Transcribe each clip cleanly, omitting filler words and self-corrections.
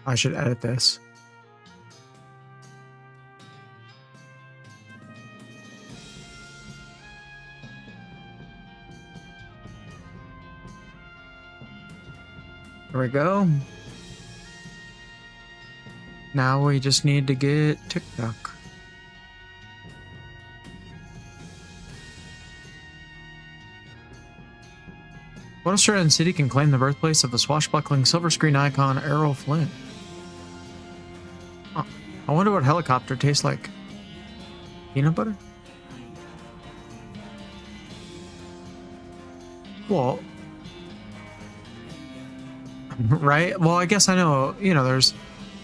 I should edit this. There we go. Now we just need to get TikTok. What Australian city can claim the birthplace of the swashbuckling silver screen icon Errol Flynn? Huh. I wonder what helicopter tastes like. Peanut butter? Well, right? Well, I guess I know,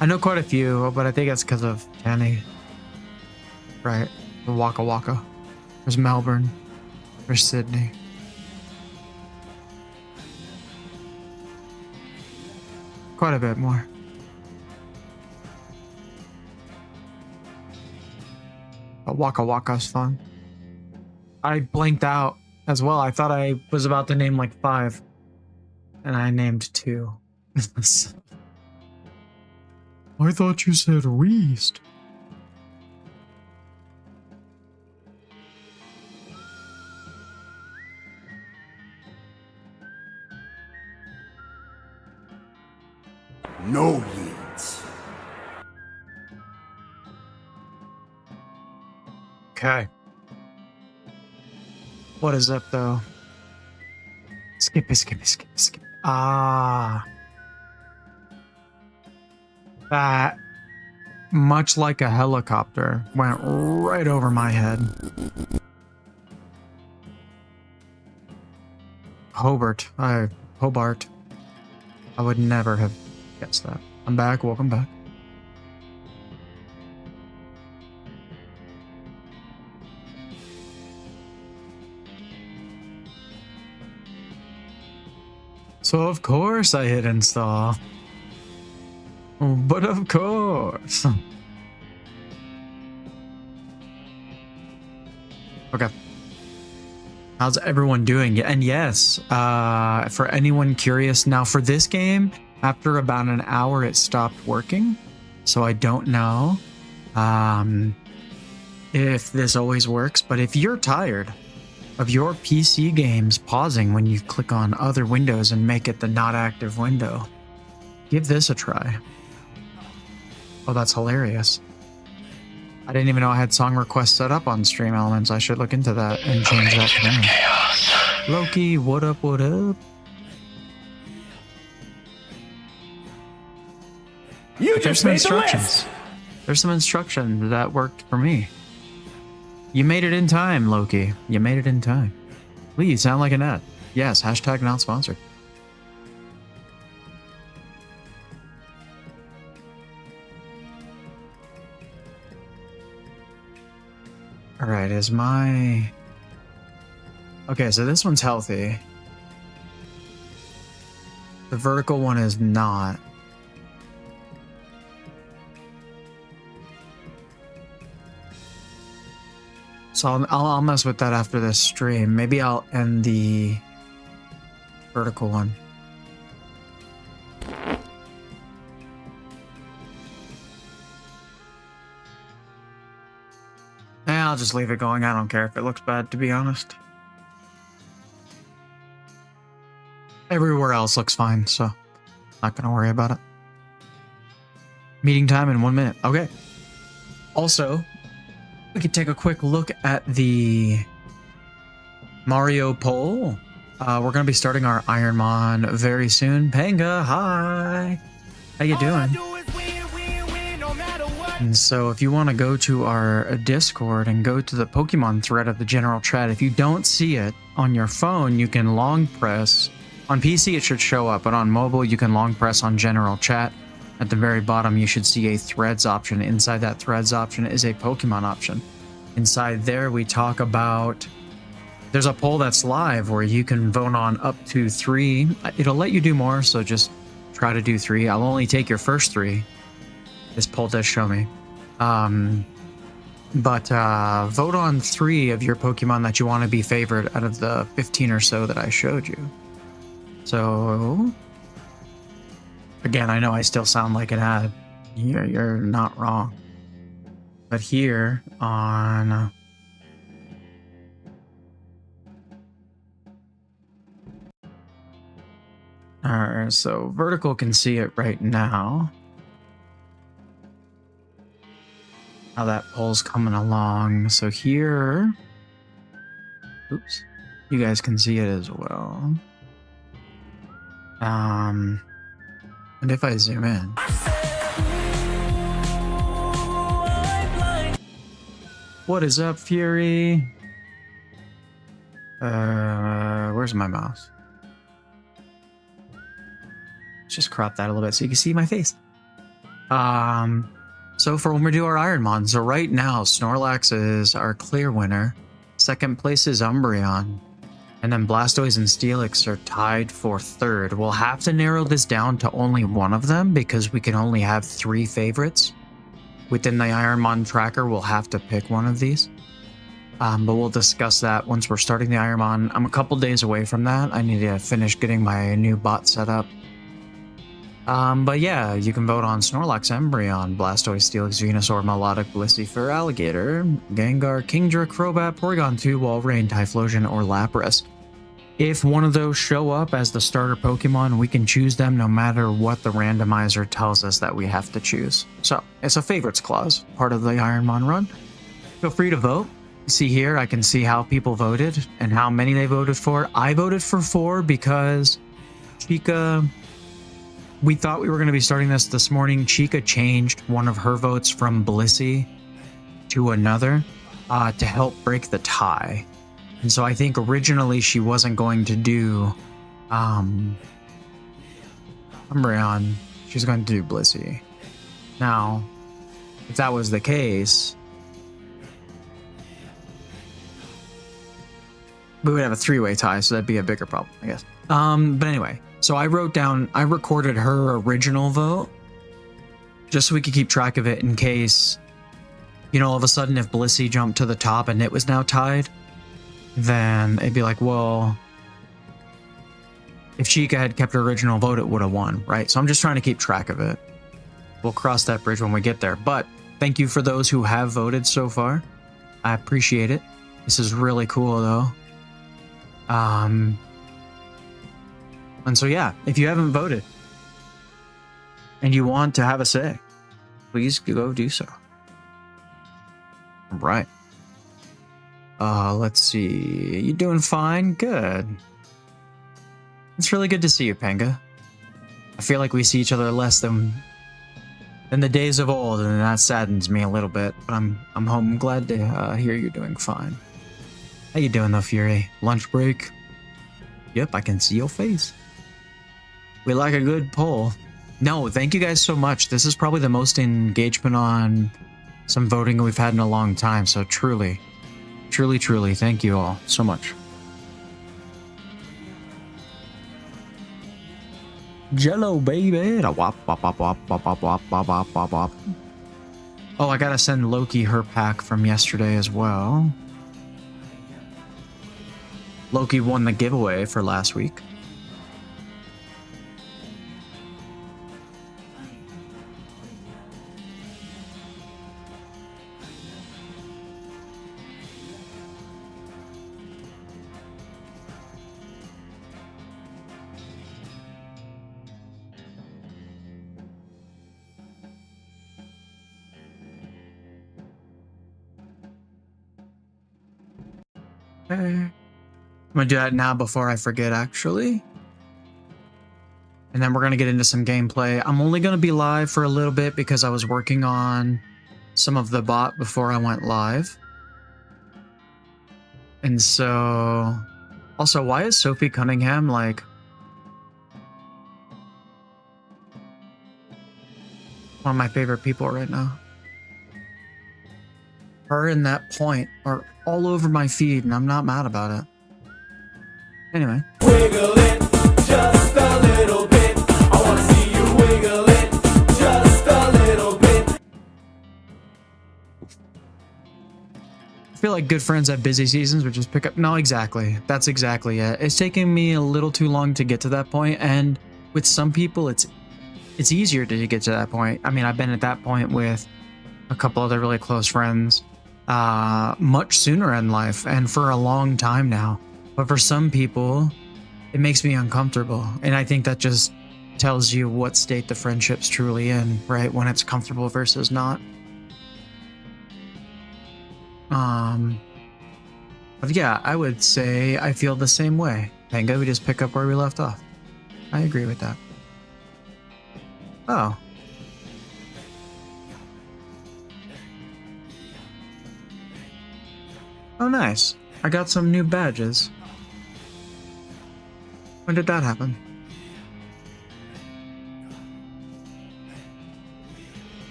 I know quite a few, but I think it's because of Tanny. Right. The Waka Waka. There's Melbourne. There's Sydney. Quite a bit more. But Waka Waka's fun. I blanked out as well. I thought I was about to name like 5. And I named 2. I thought you said WEAST. No leads. Okay. What is up though? Skip it. Ah. That, much like a helicopter, went right over my head. Hobart. I would never have guessed that. I'm back. Welcome back. So of course I hit install. But of course. Okay. How's everyone doing? And yes, for anyone curious, now for this game, after about an hour, it stopped working. So I don't know if this always works, but if you're tired of your PC games pausing when you click on other windows and make it the not active window, give this a try. Oh, that's hilarious. I didn't even know I had song requests set up on Stream Elements. I should look into that and change that to me. Loki, what up, what up? There's some instructions. There's some instructions that worked for me. You made it in time, Loki. You made it in time. Lee, you sound like an ad. Yes, hashtag not sponsored. All right, is my... Okay, so this one's healthy. The vertical one is not. So I'll mess with that after this stream. Maybe I'll end the vertical one. I'll just leave it going. I don't care if it looks bad, to be honest. Everywhere else looks fine, so not gonna worry about it. Meeting time in 1 minute. Okay. Also, we could take a quick look at the Mario poll. We're gonna be starting our Ironmon very soon. Panga, hi. How you doing? And so if you want to go to our Discord and go to the Pokemon thread of the general chat, if you don't see it on your phone, you can long press. On PC, it should show up, but on mobile, you can long press on general chat. At the very bottom, you should see a threads option. Inside that threads option is a Pokemon option. Inside there, we talk about... There's a poll that's live where you can vote on up to 3. It'll let you do more, so just try to do 3. I'll only take your first 3. This poll does show me. But vote on 3 of your Pokemon that you want to be favored out of the 15 or so that I showed you. So Again, I know I still sound like an ad. You're not wrong. But here on... Alright, so vertical can see it right now. How that pole's coming along. So here... Oops. You guys can see it as well. And if I zoom in... What is up, Fury? Where's my mouse? Let's just crop that a little bit so you can see my face. So for when we do our Ironmon, so right now, Snorlax is our clear winner. Second place is Umbreon. And then Blastoise and Steelix are tied for third. We'll have to narrow this down to only one of them because we can only have 3 favorites. Within the Ironmon tracker, we'll have to pick one of these. But we'll discuss that once we're starting the Ironmon. I'm a couple days away from that. I need to finish getting my new bot set up. But yeah, you can vote on Snorlax, Umbreon, Blastoise, Steelix, Venusaur, Melodic, Blissey, Alligator, Gengar, Kingdra, Crobat, Porygon 2, Walrein, Typhlosion, or Lapras. If one of those show up as the starter Pokemon, we can choose them no matter what the randomizer tells us that we have to choose. So, it's a favorites clause, part of the Ironmon run. Feel free to vote. See here, I can see how people voted and how many they voted for. I voted for 4 because Chica... We thought we were going to be starting this morning. Chica changed one of her votes from Blissey to another to help break the tie. And so I think originally she wasn't going to do Umbreon. She's going to do Blissey. Now, if that was the case, we would have a 3-way tie, so that'd be a bigger problem, I guess. But anyway. So I recorded her original vote just so we could keep track of it in case, you know, all of a sudden if Blissey jumped to the top and it was now tied, then it'd be like, well, if Chica had kept her original vote, it would have won, right? So I'm just trying to keep track of it. We'll cross that bridge when we get there. But thank you for those who have voted so far. I appreciate it. This is really cool, though. And so, yeah, if you haven't voted and you want to have a say, please go do so. All right. Let's see. You doing fine? Good. It's really good to see you, Panga. I feel like we see each other less than the days of old, and that saddens me a little bit. But I'm home. I'm glad to hear you're doing fine. How you doing, though, Fury? Lunch break? Yep, I can see your face. We like a good poll. No, thank you guys so much. This is probably the most engagement on some voting we've had in a long time. So truly, thank you all so much. Jello, baby. Oh, I gotta send Loki her pack from yesterday as well. Loki won the giveaway for last week. I'm gonna do that now before I forget, actually. And then we're gonna get into some gameplay. I'm only gonna be live for a little bit because I was working on some of the bot before I went live. And so... Also, why is Sophie Cunningham, like... one of my favorite people right now? Her and that point are all over my feed, and I'm not mad about it. Anyway. Wiggle it just a little bit. I want to see you wiggle it just a little bit. I feel like good friends have busy seasons, but just pick up. No, exactly. That's exactly it. It's taking me a little too long to get to that point, and with some people, it's it's easier to get to that point. I mean, I've been at that point with a couple other really close friends much sooner in life and for a long time now. But for some people, it makes me uncomfortable. And I think that just tells you what state the friendship's truly in, right? When it's comfortable versus not. But yeah, I would say I feel the same way. Thank God we just pick up where we left off. I agree with that. Oh. Oh, nice. I got some new badges. When did that happen?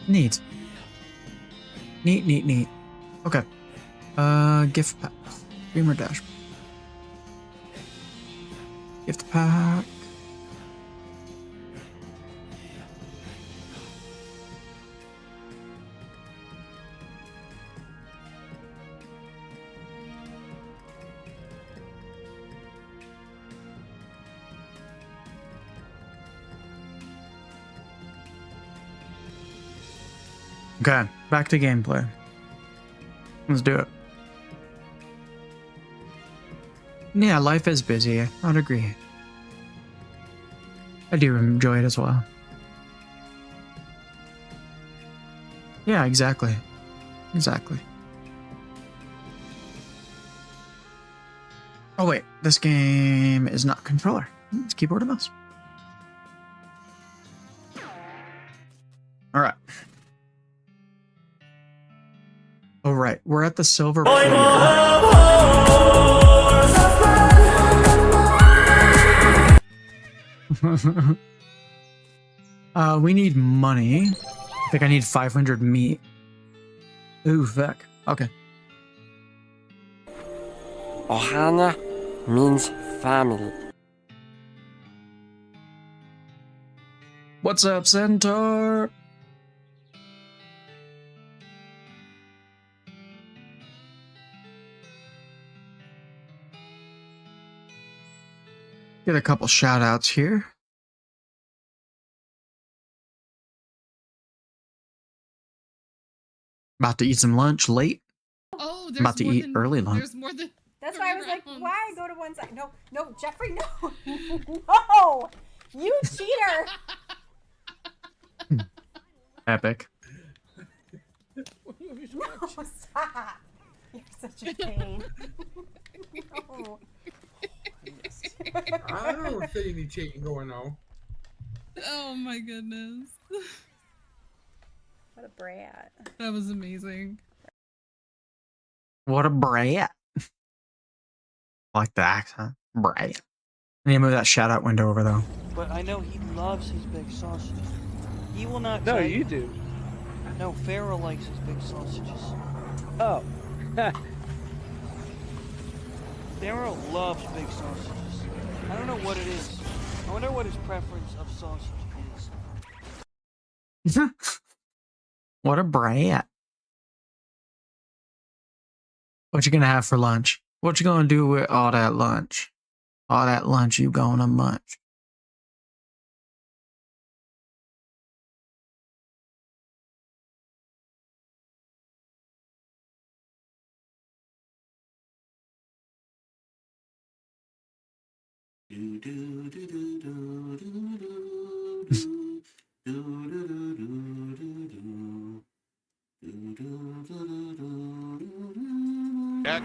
Neat. Neat. Okay. Gift pack. Streamer dashboard. Gift pack. Okay, back to gameplay. Let's do it. Yeah, life is busy. I'd agree. I do enjoy it as well. Yeah, exactly. Exactly. Oh wait, this game is not controller. It's keyboard and mouse. Alright. Alright, we're at the silver we need money. I think I need 500 meat. Ooh, fuck. Okay. Ohana means family. What's up, Centaur? Get a couple shout outs here. About to eat some lunch late. Oh, there's About to more eat than, early lunch. There's more than. That's 3 why I was like, rounds. why go to one side? No, Jeffrey, no. No! You cheater! Epic. No, stop! You're such a pain. No. I don't see any cheating going on. Oh my goodness. What a brat. That was amazing. What a brat. Like the accent. Brat. I need to move that shout out window over though. But I know he loves his big sausages. He will not No, tell you do. No, Pharaoh likes his big sausages. Oh. Pharaoh loves big sausages. I don't know what it is. I wonder what his preference of sausage is. What a brat. What you gonna have for lunch? What you gonna do with all that lunch? All that lunch you gonna munch? You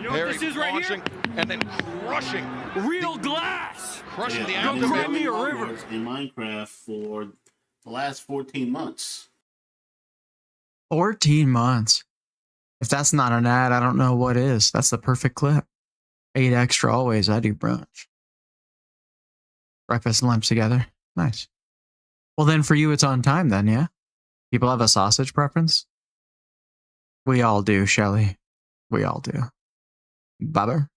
know what this is right here? And then crushing. Real glass! Crushing the I've outer been rim. building levels in Minecraft for the last 14 months. 14 months. If that's not an ad, I don't know what is. That's the perfect clip. 8 extra always. I do brunch. Breakfast and lunch together. Nice. Well, then for you, it's on time then, yeah? People have a sausage preference? We all do, Shelly. We all do. Bubber?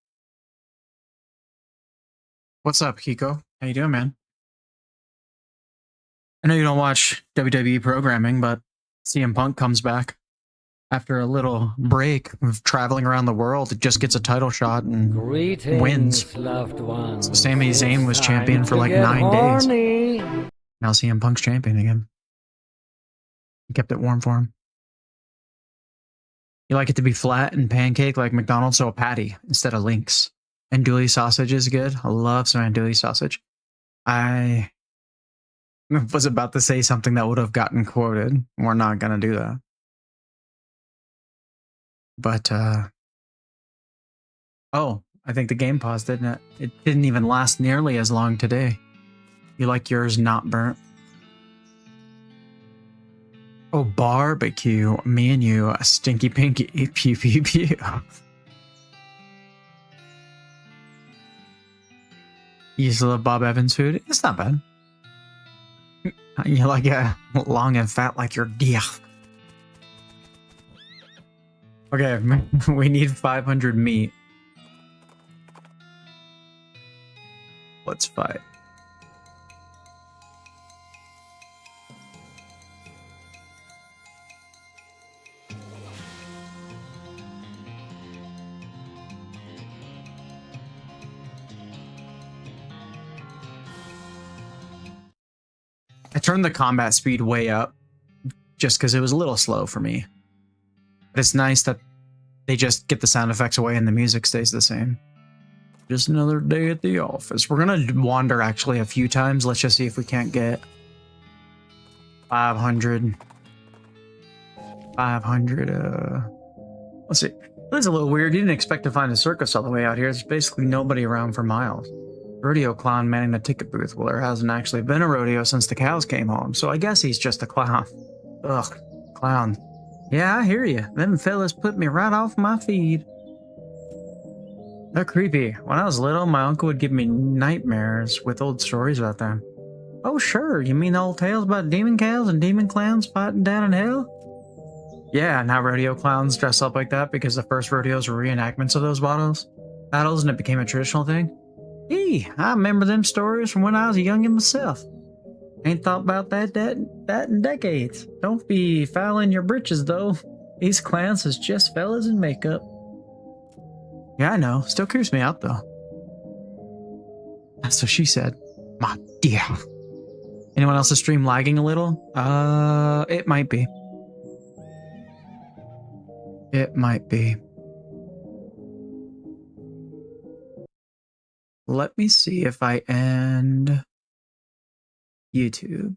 What's up, Kiko? How you doing, man? I know you don't watch WWE programming, but CM Punk comes back. After a little break of traveling around the world, it just gets a title shot and wins. Loved ones. So Sami Zayn was champion for like 9 days. Now CM Punk's champion again. He kept it warm for him. You like it to be flat and pancake like McDonald's, so a patty instead of links. Andouille sausage is good. I love some andouille sausage. I was about to say something that would have gotten quoted. We're not going to do that. But, oh, I think the game paused, didn't it? It didn't even last nearly as long today. You like yours not burnt? Oh, barbecue. Me and you, a stinky pinky. Pew, pew, pew. You used to love Bob Evans food? It's not bad. You like it long and fat like your deer. Okay, we need 500 meat. Let's fight. I turned the combat speed way up just because it was a little slow for me. But it's nice that they just get the sound effects away and the music stays the same. Just another day at the office. We're going to wander actually a few times. Let's just see if we can't get 500. 500. Let's see. That's a little weird. You didn't expect to find a circus all the way out here. There's basically nobody around for miles. Rodeo clown manning the ticket booth. Well, there hasn't actually been a rodeo since the cows came home, so I guess he's just a clown. Ugh, clown. Yeah, I hear you. Them fellas put me right off my feed. They're creepy. When I was little, my uncle would give me nightmares with old stories about them. Oh, sure. You mean the old tales about demon cows and demon clowns fighting down in hell? Yeah, now rodeo clowns dress up like that because the first rodeos were reenactments of those battles, and it became a traditional thing. Hey, I remember them stories from when I was a youngin' myself. Ain't thought about that in decades. Don't be fouling your britches, though. These clowns is just fellas in makeup. Yeah, I know. Still creeps me out, though. That's what she said. My dear. Anyone else's stream lagging a little? It might be. It might be. Let me see if I end YouTube.